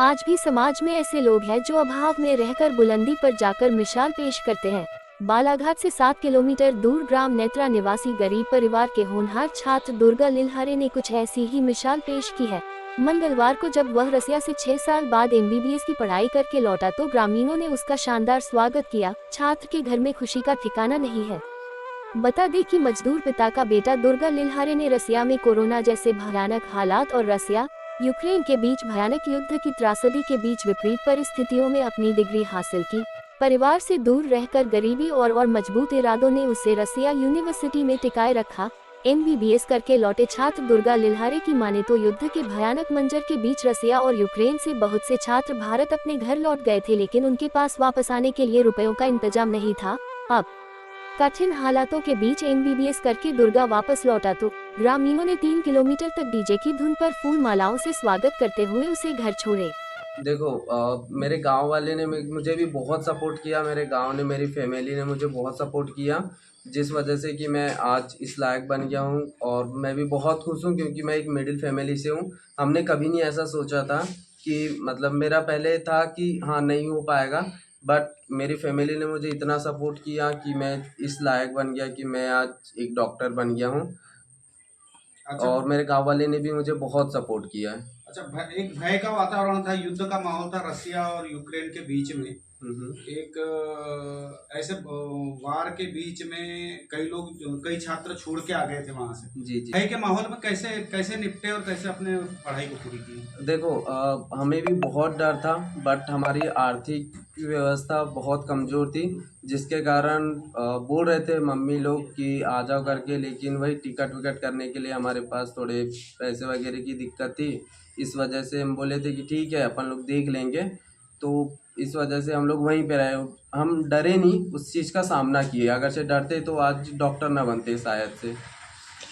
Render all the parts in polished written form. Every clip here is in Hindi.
आज भी समाज में ऐसे लोग हैं जो अभाव में रहकर बुलंदी पर जाकर मिसाल पेश करते हैं। बालाघाट से 7 किलोमीटर दूर ग्राम नेत्रा निवासी गरीब परिवार के होनहार छात्र दुर्गा लिल्हारे ने कुछ ऐसी ही मिसाल पेश की है। मंगलवार को जब वह रसिया से 6 साल बाद MBBS की पढ़ाई करके लौटा तो ग्रामीणों ने उसका शानदार स्वागत किया। छात्र के घर में खुशी का ठिकाना नहीं है। बता दें कि मजदूर पिता का बेटा दुर्गा लिल्हारे ने रसिया में कोरोना जैसे भयानक हालात और रसिया यूक्रेन के बीच भयानक युद्ध की त्रासदी के बीच विपरीत परिस्थितियों में अपनी डिग्री हासिल की। परिवार से दूर रहकर गरीबी और मजबूत इरादों ने उसे रसिया यूनिवर्सिटी में टिकाए रखा। MBBS करके लौटे छात्र दुर्गा लिल्हारे की माने तो युद्ध के भयानक मंजर के बीच रसिया और यूक्रेन से बहुत से छात्र भारत अपने घर लौट गए थे, लेकिन उनके पास वापस आने के लिए रुपयों का इंतजाम नहीं था। अब कठिन हालातों के बीच MBBS करके दुर्गा वापस लौटा तो ग्रामीणों ने 3 किलोमीटर तक डीजे की धुन पर फूल मालाओं से स्वागत करते हुए उसे घर छोड़े। देखो मेरे गांव वाले ने मुझे भी बहुत सपोर्ट किया, मेरे गांव ने, मेरी फैमिली ने मुझे बहुत सपोर्ट किया, जिस वजह से कि मैं आज इस लायक बन गया हूं। और मैं भी बहुत खुश हूं क्योंकि मैं एक मिडिल फैमिली से हूं। हमने कभी नहीं ऐसा सोचा था कि मतलब मेरा पहले था कि हाँ नहीं हो पाएगा, बट मेरी फैमिली ने मुझे इतना सपोर्ट किया कि मैं इस लायक बन गया कि मैं आज एक डॉक्टर बन गया हूँ। अच्छा। और मेरे गांव वाले ने भी मुझे बहुत सपोर्ट किया है। अच्छा, एक भय का वातावरण था, युद्ध का माहौल था रसिया और यूक्रेन के बीच में। एक ऐसे वार के बीच में कई छात्र छोड़ के आ गए थे वहां से। जी जी। भय के माहौल में कैसे निपटे और कैसे अपने पढ़ाई को पूरी की? देखो हमें भी बहुत डर था, बट हमारी आर्थिक व्यवस्था बहुत कमज़ोर थी, जिसके कारण बोल रहे थे मम्मी लोग कि आ जाओ करके, लेकिन वही टिकट विकट करने के लिए हमारे पास थोड़े पैसे वगैरह की दिक्कत थी। इस वजह से हम बोले थे कि ठीक है अपन लोग देख लेंगे। तो इस वजह से हम लोग वहीं पे रहे। हम डरे नहीं, उस चीज़ का सामना किए। अगर से डरते तो आज डॉक्टर ना बनते शायद से।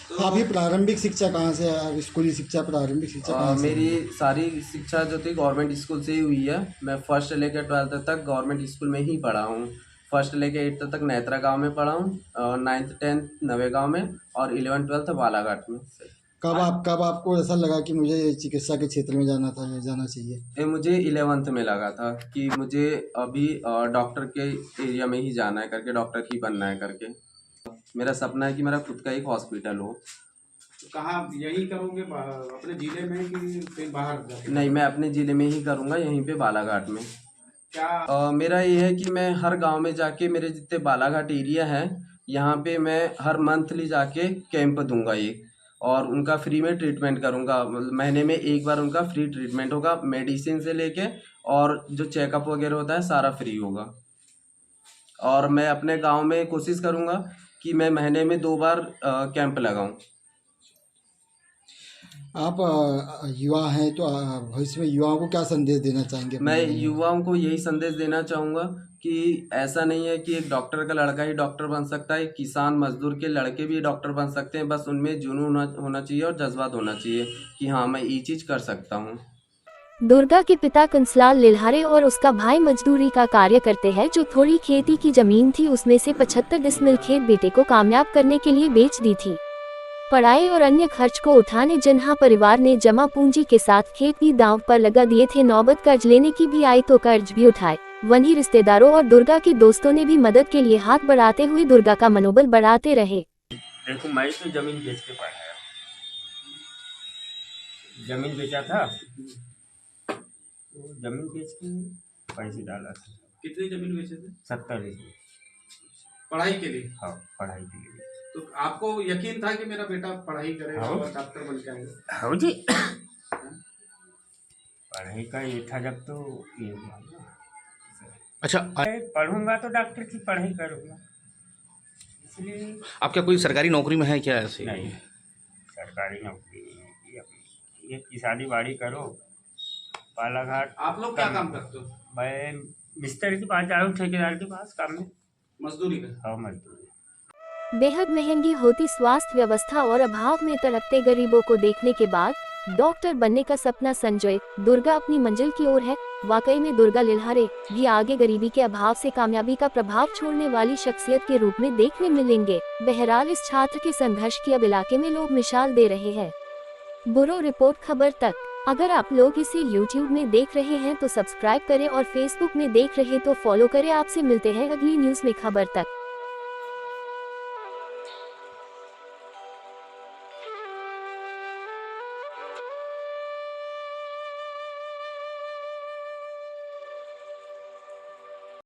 तो अभी प्रारंभिक शिक्षा कहाँ से है? स्कूली शिक्षा, प्रारंभिक शिक्षा कहाँ से? मेरी सारी शिक्षा जो थी गवर्नमेंट स्कूल से ही हुई है। मैं फर्स्ट लेकर 12th तक गवर्नमेंट स्कूल में ही पढ़ा हूँ। फर्स्ट लेकर 8th तक नेत्रा गांव में पढ़ा हूँ, 9th 10th नवेगांव में, और 11th 12th बालाघाट में। कब आपको ऐसा लगा कि मुझे चिकित्सा के क्षेत्र में जाना चाहिए? ये मुझे 11th में लगा था कि मुझे अभी डॉक्टर के एरिया में ही जाना है करके, डॉक्टर ही बनना है करके। मेरा सपना है कि मेरा खुद का एक हॉस्पिटल हो। तो कहाँ यही करोगे, अपने जिले में कि कहीं बाहर? नहीं, मैं अपने ज़िले में ही करूँगा, यहीं पे बालाघाट में। क्या मेरा ये है कि मैं हर गांव में जाके, मेरे जितने बालाघाट एरिया है यहाँ पे मैं हर मंथली जाके कैंप दूंगा एक, और उनका फ्री में ट्रीटमेंट करूंगा। मतलब महीने में एक बार उनका फ्री ट्रीटमेंट होगा, मेडिसिन से लेके और जो चेकअप वगैरह होता है सारा फ्री होगा। और मैं अपने गांव में कोशिश करूंगा कि मैं महीने में 2 बार कैंप लगाऊं। आप युवा हैं तो भविष्य में युवाओं को क्या संदेश देना चाहेंगे? मैं युवाओं को यही संदेश देना चाहूँगा कि ऐसा नहीं है कि एक डॉक्टर का लड़का ही डॉक्टर बन सकता है, किसान मजदूर के लड़के भी डॉक्टर बन सकते हैं। बस उनमें जुनून होना चाहिए और जज्बात होना चाहिए कि हाँ मैं ये चीज़ कर सकता हूँ। दुर्गा के पिता कंसलाल लिल्हारे और उसका भाई मजदूरी का कार्य करते हैं। जो थोड़ी खेती की जमीन थी उसमें से 75 डिसमिल खेत बेटे को कामयाब करने के लिए बेच दी थी। पढ़ाई और अन्य खर्च को उठाने जन्हा परिवार ने जमा पूंजी के साथ खेत भी दांव पर लगा दिए थे। नौबत कर्ज लेने की भी आई तो कर्ज भी उठाए। वहीं रिश्तेदारों और दुर्गा के दोस्तों ने भी मदद के लिए हाथ बढ़ाते हुए दुर्गा का मनोबल बढ़ाते रहे। देखो मैं तो जमीन बेच के पढ़ाया, जमीन बेचा था, तो जमीन बेच के पैसे डाला था। कितनी जमीन बेचे थे? 70। पढ़ाई के लिए? हाँ, पढ़ाई के लिए। तो आपको यकीन था कि मेरा बेटा पढ़ाई करेगा और डॉक्टर बन जाएगा? हाँ जी। पढ़ाई का ये था जब तो ये अच्छा, पढ़ूंगा तो डॉक्टर की पढ़ाई करूंगा, इसलिए। आप क्या कोई सरकारी नौकरी में है क्या? ऐसे नहीं, सरकारी नौकरी ये किसानी बाड़ी करो बालाघाट। आप लोग क्या काम करते हो? मैं मिस्त्री के पास जाऊँ, ठेकेदार के पास काम में मजदूरी में? हाँ, मजदूरी। बेहद महंगी होती स्वास्थ्य व्यवस्था और अभाव में तड़पते गरीबों को देखने के बाद डॉक्टर बनने का सपना संजोए दुर्गा अपनी मंजिल की ओर है। वाकई में दुर्गा लिल्हारे भी आगे गरीबी के अभाव से कामयाबी का प्रभाव छोड़ने वाली शख्सियत के रूप में देखने मिलेंगे। बहरहाल इस छात्र के संघर्ष की अब इलाके में लोग मिसाल दे रहे हैं। ब्यूरो रिपोर्ट, खबर तक। अगर आप लोग इसे YouTube में देख रहे हैं तो सब्सक्राइब करें और Facebook में देख रहे तो फॉलो करें। आपसे मिलते हैं अगली न्यूज़ में खबर तक।